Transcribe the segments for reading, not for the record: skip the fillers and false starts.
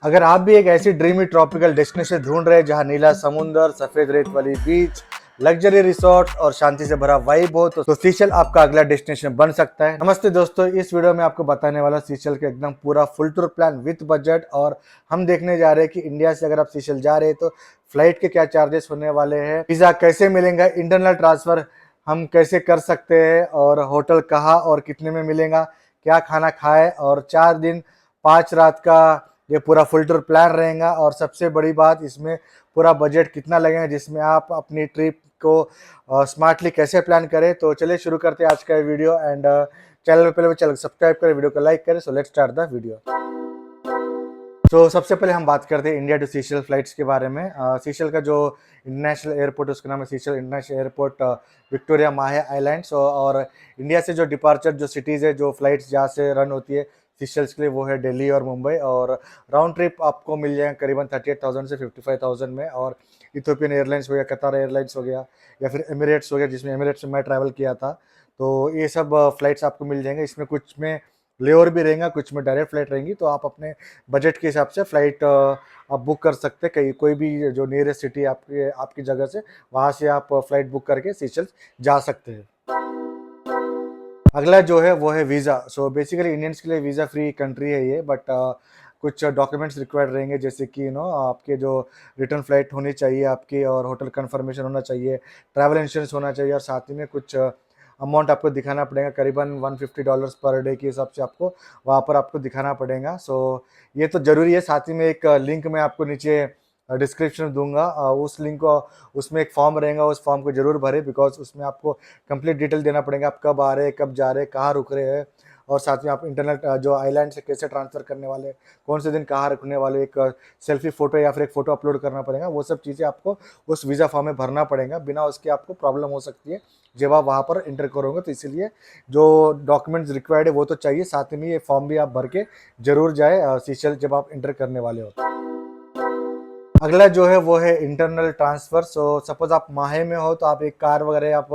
अगर आप भी एक ऐसी ड्रीमी ट्रॉपिकल डेस्टिनेशन ढूंढ रहे हैं जहां नीला समुंदर, सफेद रेत वाली बीच, लग्जरी रिसोर्ट और शांति से भरा वाइब हो तो सीशल आपका अगला डेस्टिनेशन बन सकता है। नमस्ते दोस्तों, इस वीडियो में आपको बताने वाला सीशल का एकदम पूरा full tour plan with budget. और हम देखने जा रहे हैं कि इंडिया से अगर आप सीशल जा रहे हैं तो फ्लाइट के क्या चार्जेस होने वाले हैं, वीजा कैसे मिलेगा, इंटरनल ट्रांसफर हम कैसे कर सकते हैं, और होटल कहाँ और कितने में मिलेगा, क्या खाना खाए, और 4 दिन 5 रात का ये पूरा फुल टूर प्लान रहेगा। और सबसे बड़ी बात, इसमें पूरा बजट कितना लगेगा जिसमें आप अपनी ट्रिप को स्मार्टली कैसे प्लान करें। तो चलिए शुरू करते हैं आज का वीडियो। एंड चैनल पे पहले चैनल सब्सक्राइब करें, वीडियो को लाइक करें। So let's start the video. तो सबसे पहले हम बात करते हैं इंडिया टू सीशल फ्लाइट्स के बारे में। सीशल का जो इंटरनेशनल एयरपोर्ट है उसका नाम है सीशल इंटरनेशनल एयरपोर्ट, विक्टोरिया माहे आइलैंड्स। और इंडिया से जो डिपार्चर जो सिटीज़ है, जो फ्लाइट्स जहाँ से रन होती है सीशल्स के लिए, वो है दिल्ली और मुंबई। और राउंड ट्रिप आपको मिल जाएगा करीबन 38,000 से 55,000 में। और इथोपियन एयरलाइंस हो गया, कतार एयरलाइंस हो गया, या फिर एमिरेट्स हो गया, जिसमें एमिरेट्स में मैं ट्रैवल किया था। तो ये सब फ्लाइट्स आपको मिल जाएंगे। इसमें कुछ में लेओवर भी रहेगा, कुछ में डायरेक्ट फ्लाइट रहेंगी। तो आप अपने बजट के हिसाब से फ्लाइट आप बुक कर सकते हैं। कहीं कोई भी जो नियरेस्ट सिटी आपके आपकी जगह से, वहाँ से आप फ्लाइट बुक करके सीशल्स जा सकते हैं। अगला जो है वो है वीज़ा। सो बेसिकली इंडियंस के लिए वीज़ा फ्री कंट्री है ये, बट कुछ डॉक्यूमेंट्स रिक्वायर्ड रहेंगे, जैसे कि आपके जो रिटर्न फ्लाइट होनी चाहिए आपकी, और होटल कंफर्मेशन होना चाहिए, ट्रैवल इंश्योरेंस होना चाहिए, और साथ ही में कुछ अमाउंट आपको दिखाना पड़ेगा, करीबन $150 पर डे के हिसाब से आपको वहाँ पर आपको दिखाना पड़ेगा। सो ये तो ज़रूरी है। साथ ही में एक लिंक मैं आपको नीचे डिस्क्रिप्शन में दूंगा, उस लिंक को, उसमें एक फॉर्म रहेगा, उस फॉर्म को जरूर भरें, बिकॉज उसमें आपको कंप्लीट डिटेल देना पड़ेगा, आप कब आ रहे हैं, कब जा रहे हैं, कहाँ रुक रहे हैं, और साथ में आप इंटरनेट जो आइलैंड से कैसे ट्रांसफ़र करने वाले हैं, कौन से दिन कहाँ रुकने वाले, एक सेल्फी फ़ोटो या फिर एक फ़ोटो अपलोड करना पड़ेगा। वो सब चीज़ें आपको उस वीज़ा फॉर्म में भरना पड़ेगा, बिना उसके आपको प्रॉब्लम हो सकती है जब आप वहाँ पर इंटर करोगे। तो इसीलिए जो डॉक्यूमेंट्स रिक्वायर्ड है वो तो चाहिए, साथ में ये फॉर्म भी आप भर के जरूर जाए सीशल जब आप इंटर करने वाले हो। अगला जो है वो है इंटरनल ट्रांसफ़र। सो सपोज आप माहे में हो तो आप एक कार वगैरह आप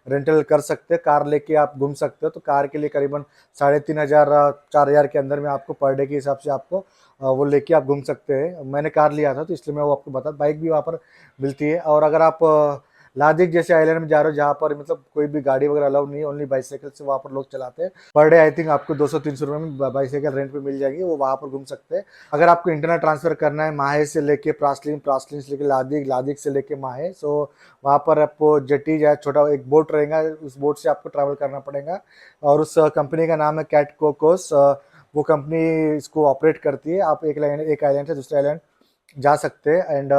रेंटल कर सकते हैं, कार लेके आप घूम सकते हो। तो कार के लिए करीबन 3,500 4,000 के अंदर में आपको पर डे के हिसाब से आपको वो लेके आप घूम सकते हैं। मैंने कार लिया था तो इसलिए मैं वो आपको बता, बाइक भी वहाँ पर मिलती है। और अगर आप लादिक जैसे आइलैंड में जा रहे हो जहाँ पर मतलब कोई भी गाड़ी वगैरह अलाउ नहीं है, ओनली बाइसाइकिल से वहाँ पर लोग चलाते हैं, पर डे आई थिंक आपको 200-300 रुपये में बाइसाइकिल रेंट पे मिल जाएगी, वो वहाँ पर घूम सकते हैं। अगर आपको इंटरनल ट्रांसफ़र करना है माहे से लेके प्रासलिन, प्रासलिन से लेके लादिक, लादिक से लेके माहे, सो वहाँ पर आपको जेटी या छोटा एक बोट रहेगा, उस बोट से आपको ट्रैवल करना पड़ेगा। और उस कंपनी का नाम है कैट कोकोस। वो कंपनी इसको ऑपरेट करती है। आप एक आइलैंड से दूसरे आइलैंड जा सकते हैं। एंड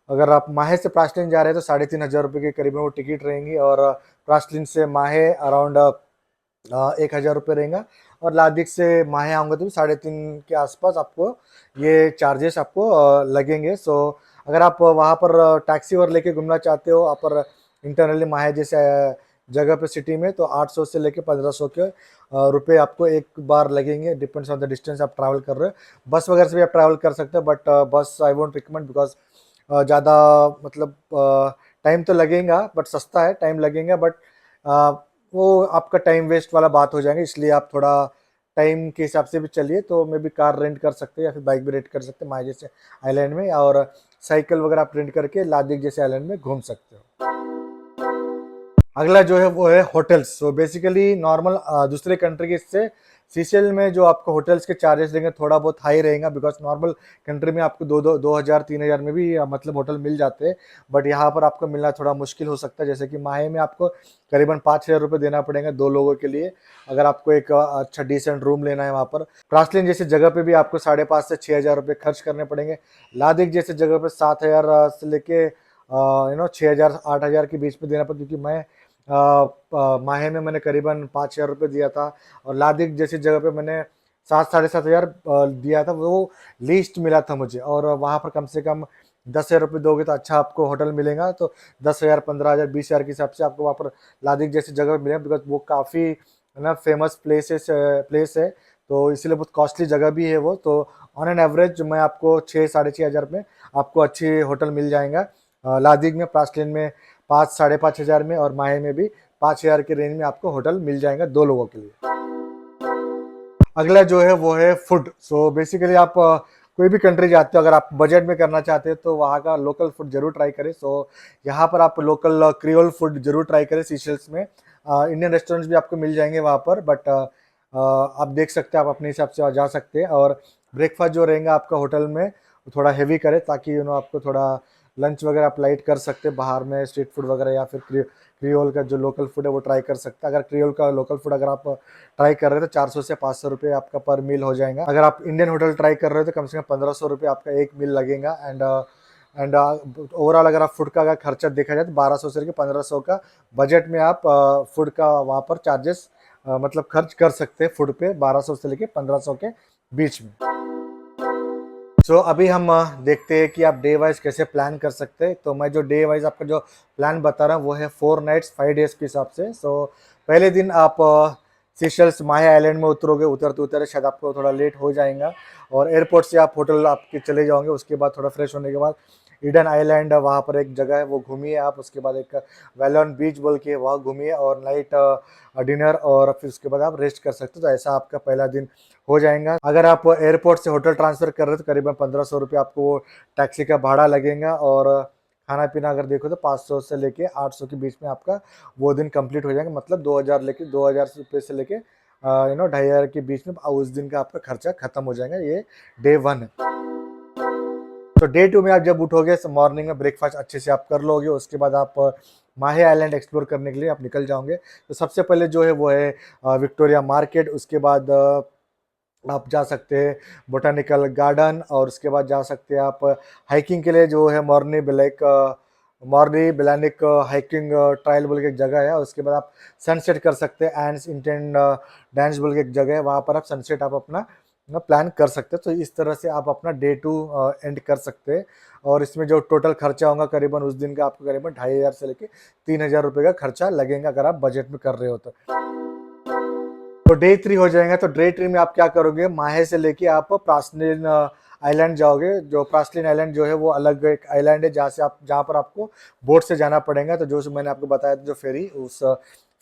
अगर आप माहे से प्रासलिन जा रहे हैं तो 3,500 रुपये के करीब में वो टिकट रहेंगी, और प्रासलिन से माहे अराउंड 1,000 रुपये रहेगा। और लादिक से माहे आऊँगा तो 3.5 के आसपास आपको ये चार्जेस आपको लगेंगे। सो अगर आप वहाँ पर टैक्सी और लेके घूमना चाहते हो, आप पर इंटरनली माहे जैसे जगह पे सिटी में, तो 800 से लेके 1,500 के रुपये आपको एक बार लगेंगे, डिपेंड्स ऑन द डिस्टेंस आप ट्रैवल कर रहे हो। बस वगैरह से भी आप ट्रैवल कर सकते हो, बट बस आई वोंट रिकमेंड, बिकॉज ज़्यादा मतलब टाइम तो लगेगा, बट सस्ता है, टाइम लगेगा, बट वो आपका टाइम वेस्ट वाला बात हो जाएगा। इसलिए आप थोड़ा टाइम के हिसाब से भी चलिए, तो मे भी कार रेंट कर सकते हैं या फिर बाइक भी रेंट कर सकते हैं माहे जैसे आइलैंड में, और साइकिल वगैरह आप रेंट करके लादिक जैसे आइलैंड में घूम सकते हो। अगला जो है वो है होटल्स। सो बेसिकली नॉर्मल दूसरे कंट्री के से सीशल में जो आपको होटल्स के चार्जेस देंगे थोड़ा बहुत हाई रहेगा, बिकॉज नॉर्मल कंट्री में आपको 2,000-3,000 में भी मतलब होटल मिल जाते हैं, बट यहाँ पर आपको मिलना थोड़ा मुश्किल हो सकता है। जैसे कि माहे में आपको करीबन 5,000 रुपये देना पड़ेगा 2 लोगों के लिए, अगर आपको एक अच्छा डिसेंट रूम लेना है वहाँ पर। प्रासलिन जैसी जगह पे भी आपको 5,500 से 6,000 रुपये खर्च करने पड़ेंगे। लादिक जैसे जगह पे 7,000 से लेके 6,000 8,000 के बीच में देना पड़ेगा, क्योंकि मैं माहे में मैंने करीबन 5,000 रुपये दिया था, और लादिक जैसी जगह पे मैंने 7 साढ़े 7 हज़ार दिया था। वो लीस्ट मिला था मुझे, और वहाँ पर कम से कम 10,000 रुपये दोगे तो अच्छा आपको होटल मिलेगा। तो 10,000 15,000 20,000 के हिसाब से आपको वहाँ पर लादिक जैसी जगह मिलेगा, बिकॉज वो काफ़ी है ना फेमस प्लेस है, तो इसलिए बहुत कॉस्टली जगह भी है वो। तो ऑन एन एवरेज मैं आपको 6 साढ़े 6 हज़ार में आपको अच्छी होटल मिल जाएगा लादिक में, प्रासलिन में 5 साढ़े 5 हज़ार में, और माहे में भी 5,000 के रेंज में आपको होटल मिल जाएगा 2 लोगों के लिए। अगला जो है वो है फूड। सो बेसिकली आप कोई भी कंट्री जाते हो, अगर आप बजट में करना चाहते हो तो वहाँ का लोकल फूड जरूर ट्राई करें। सो यहाँ पर आप लोकल क्रियोल फूड जरूर ट्राई करें सीशेल्स में। इंडियन रेस्टोरेंट्स भी आपको मिल जाएंगे वहाँ पर, बट आप देख सकते हैं, आप अपने हिसाब से जा सकते हैं। और ब्रेकफास्ट जो रहेगा आपका होटल में वो थोड़ा हेवी करें, ताकि आपको थोड़ा लंच वगैरह आप लाइट कर सकते हैं बाहर में, स्ट्रीट फूड वगैरह या फिर क्रियोल का जो लोकल फूड है वो ट्राई कर सकते हैं। अगर क्रियोल का लोकल फूड अगर आप ट्राई कर रहे हो तो 400 से 500 रुपये आपका पर मील हो जाएगा। अगर आप इंडियन होटल ट्राई कर रहे हो तो कम से कम 1500 रुपये आपका एक मील लगेगा। एंड ओवरऑल अगर आप फूड का अगर खर्चा देखा जाए तो 1200 से लेकर 1500 का बजट में आप फूड का वहाँ पर चार्जेस मतलब खर्च कर सकते हैं फूड पे, 1200 से लेकर 1500 के बीच में। सो अभी हम देखते हैं कि आप डे वाइज कैसे प्लान कर सकते हैं। तो मैं जो डे वाइज आपका जो प्लान बता रहा हूँ वो है 4 नाइट्स 5 डेज के हिसाब से। सो पहले दिन आप सीशेल्स माहे आइलैंड में उतरोगे, उतरते उतरते शायद आपको थोड़ा लेट हो जाएगा, और एयरपोर्ट से आप होटल आपके चले जाओगे। उसके बाद थोड़ा फ्रेश होने के बाद ईडन आइलैंड वहाँ पर एक जगह है, वो घूमिए आप। उसके बाद एक वैलोन बीच बोल के वहाँ घूमिए, और नाइट डिनर, और फिर उसके बाद आप रेस्ट कर सकते हो। तो ऐसा आपका पहला दिन हो जाएगा। अगर आप एयरपोर्ट से होटल ट्रांसफ़र कर रहे हो तो करीबन 1500 रुपये आपको वो टैक्सी का भाड़ा लगेगा, और खाना पीना अगर देखो तो 500 से लेके 800 के बीच में आपका वो दिन कंप्लीट हो जाएगा। मतलब 2000 रुपये से लेके 2500 के बीच में उस दिन का आपका खर्चा खत्म हो जाएगा। ये डे 1 है। तो डे 2 में आप जब उठोगे तो मॉर्निंग में ब्रेकफास्ट अच्छे से आप कर लोगे। उसके बाद आप माहे आइलैंड एक्सप्लोर करने के लिए आप निकल जाओगे। तो सबसे पहले जो है वो है विक्टोरिया मार्केट। उसके बाद आप जा सकते हैं बोटानिकल गार्डन, और उसके बाद जा सकते हैं आप हाइकिंग के लिए जो है मॉर्नी बिलानिक हाइकिंग ट्रायल बोल के एक जगह है। उसके बाद आप सनसेट कर सकते हैं, एंड्स इंटेंड डांस बोल के एक जगह है, वहाँ पर आप सनसेट आप अपना प्लान कर सकते हैं। तो इस तरह से आप अपना डे 2 एंड कर सकते हैं। और इसमें जो टोटल खर्चा होगा करीबन उस दिन का आपको करीबन 2500 से लेके 3000 रुपये का खर्चा लगेगा, अगर आप बजट में कर रहे हो तो। डे 3 हो जाएगा। तो डे 3 में आप क्या करोगे, माहे से लेके आप प्रासलिन आइलैंड जाओगे। जो प्रासलिन आइलैंड जो है वो अलग एक आइलैंड है, जहाँ पर आपको बोट से जाना पड़ेगा। तो जो मैंने आपको बताया था जो फेरी, उस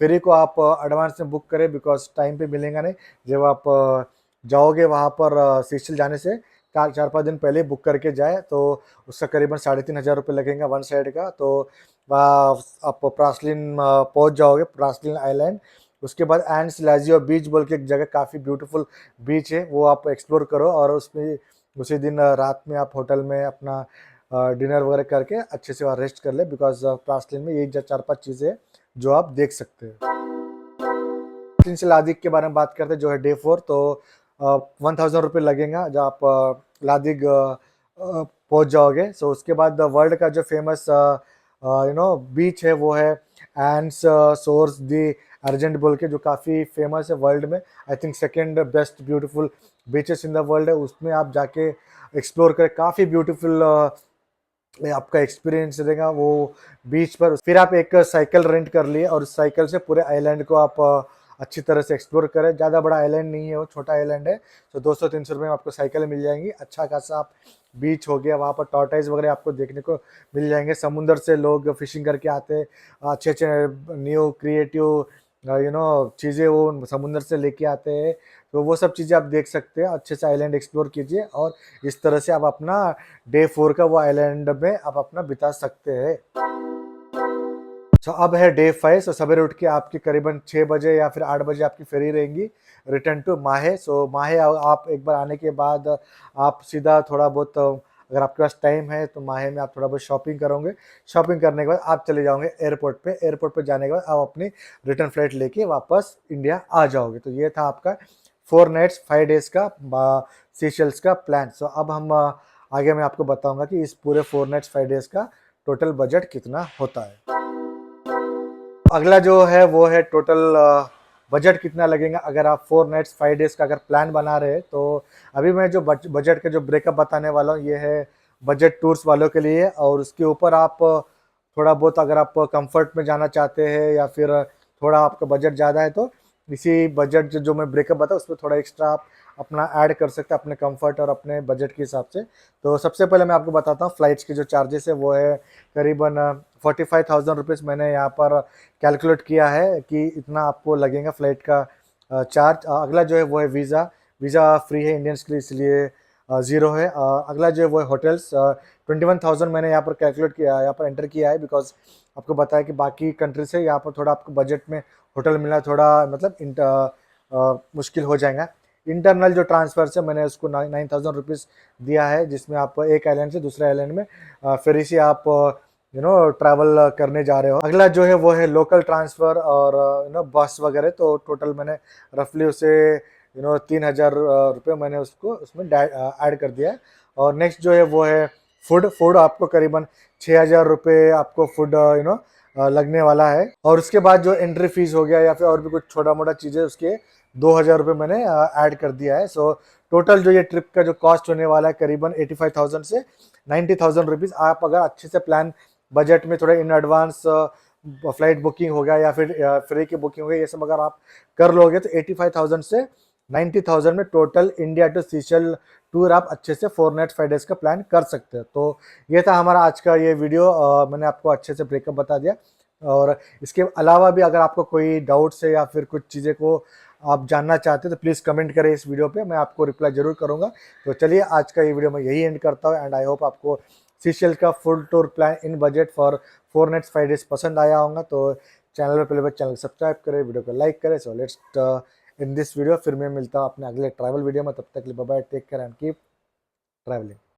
फेरी को आप एडवांस में बुक करें, बिकॉज टाइम पे मिलेगा नहीं। जब आप जाओगे वहाँ पर सीशेल जाने से 4-5 दिन पहले बुक करके जाए तो उसका करीबन 3500 रुपये लगेगा वन साइड का। तो आप प्रासलिन पहुँच जाओगे, प्रासलिन आइलैंड। उसके बाद एंड्स लाजियो बीच बोल के एक जगह काफ़ी ब्यूटीफुल बीच है, वो आप एक्सप्लोर करो। और उसमें उसी दिन रात में आप होटल में अपना डिनर वगैरह करके अच्छे से वहाँ रेस्ट कर ले, बिकॉज प्रासलिन में यही 4-5 चीज़ें जो आप देख सकते हैं। प्रासलिन से लादिक के बारे में बात करते हैं जो है डे 4। तो 1000 रुपये लगेगा जब आप लादिक पहुँच जाओगे। सो उसके बाद वर्ल्ड का जो फेमस बीच है वो है एंड्स सोर्स दी अर्जेंट बोल के, जो काफ़ी फेमस है वर्ल्ड में। I think second best beautiful beaches in the world है। उसमें आप जाके एक्सप्लोर करें, काफ़ी ब्यूटीफुल आपका एक्सपीरियंस रहेगा वो बीच पर। फिर आप एक साइकिल रेंट कर लिए, और उस साइकिल से पूरे आइलैंड को आप अच्छी तरह से एक्सप्लोर करें। ज़्यादा बड़ा आइलैंड नहीं है, वो छोटा आइलैंड है। तो 200-300 रुपये में आपको साइकिल मिल जाएंगी। अच्छा खासा आप बीच हो गया, वहाँ पर टॉर्टाइज वगैरह आपको देखने को मिल जाएंगे। समुंदर से लोग फिशिंग करके आते हैं, अच्छे अच्छे न्यू क्रिएटिव चीज़ें वो समुंदर से लेके आते हैं। तो वो सब चीज़ें आप देख सकते हैं। अच्छे से आइलैंड एक्सप्लोर कीजिए, और इस तरह से आप अपना डे 4 का वो आइलैंड में आप अपना बिता सकते हैं। अब है डे 5। सवेरे उठ के आपकी करीबन 6 बजे या फिर 8 बजे आपकी फेरी रहेंगी रिटर्न टू माहे। माहे आप एक बार आने के बाद आप सीधा थोड़ा बहुत अगर आपके पास टाइम है तो माहे में आप थोड़ा बहुत शॉपिंग करोगे। शॉपिंग करने के बाद आप चले जाओगे एयरपोर्ट पे। एयरपोर्ट पे जाने के बाद आप अपनी रिटर्न फ्लाइट लेके वापस इंडिया आ जाओगे। तो ये था आपका 4 नाइट्स 5 डेज का सीशेल्स का प्लान। अब हम आगे मैं आपको बताऊंगा कि इस पूरे 4 नाइट्स 5 डेज का टोटल बजट कितना होता है। अगला जो है वो है टोटल बजट कितना लगेगा अगर आप 4 नाइट्स 5 डेज का अगर प्लान बना रहे हैं। तो अभी मैं जो बजट का जो ब्रेकअप बताने वाला हूँ ये है बजट टूर्स वालों के लिए। और उसके ऊपर आप थोड़ा बहुत अगर आप कंफर्ट में जाना चाहते हैं या फिर थोड़ा आपका बजट ज़्यादा है तो इसी बजट जो मैं ब्रेकअप बताऊँ उसमें थोड़ा एक्स्ट्रा आप अपना ऐड कर सकते हैं अपने कंफर्ट और अपने बजट के हिसाब से। तो सबसे पहले मैं आपको बताता हूँ फ्लाइट्स के जो चार्जेस है वो है करीबन 45,000 रुपीज़ मैंने यहाँ पर कैलकुलेट किया है कि इतना आपको लगेगा फ़्लाइट का चार्ज। अगला जो है वो है वीज़ा। वीज़ा फ्री है इंडियंस के लिए, इसलिए ज़ीरो है। अगला जो है वो है होटल्स। 21,000 मैंने यहाँ पर कैलकुलेट किया, यहाँ पर एंटर किया है, बिकॉज आपको बताया कि बाकी कंट्री से यहाँ पर थोड़ा आपको बजट में होटल मिलना थोड़ा मतलब मुश्किल हो जाएगा। इंटरनल जो ट्रांसफर है मैंने उसको 9,000 रुपीज़ दिया है, जिसमें आप एक आइलैंड से दूसरे आइलैंड में फेरी से आप ट्रैवल करने जा रहे हो। अगला जो है वो है लोकल ट्रांसफ़र और बस वगैरह। तो टोटल मैंने रफली उसे 3,000 रुपये मैंने उसको उसमें ऐड कर दिया है। और नेक्स्ट जो है वो है फूड। फूड आपको करीबन 6,000 रुपये आपको फूड लगने वाला है। और उसके बाद जो एंट्री फीस हो गया या फिर और भी कुछ छोटा मोटा चीज़ें, उसके 2,000 रुपये मैंने ऐड कर दिया है। सो टोटल जो ये ट्रिप का जो कॉस्ट होने वाला है करीबन 85,000 से 90,000 रुपीज़। आप अगर अच्छे से प्लान बजट में थोड़ा इन एडवांस फ्लाइट बुकिंग हो गया या फिर फ्री की बुकिंग हो गई, ये सब अगर आप कर लोगे तो 85,000 से 90,000 में total India to Seychelles tour आप अच्छे से 4 नाइट्स 5 डेज का प्लान कर सकते हो। तो ये था हमारा आज का ये वीडियो। मैंने आपको अच्छे से ब्रेकअप बता दिया। और इसके अलावा भी अगर आपको कोई डाउट्स है या फिर कुछ चीज़ें को आप जानना चाहते हैं तो प्लीज़ कमेंट करें इस वीडियो पे, मैं आपको रिप्लाई जरूर करूंगा। तो चलिए आज का ये वीडियो मैं यही एंड करता हूँ, एंड आई होप आपको सीशेल का full tour plan in budget for 4 nights 5 days पसंद आया होगा। तो चैनल पर पहले चैनल सब्सक्राइब करें, वीडियो को लाइक करें। So let's in this video. फिर मैं मिलता हूँ अपने अगले ट्रैवल वीडियो में। तब तक के लिए bye bye, take care and keep travelling.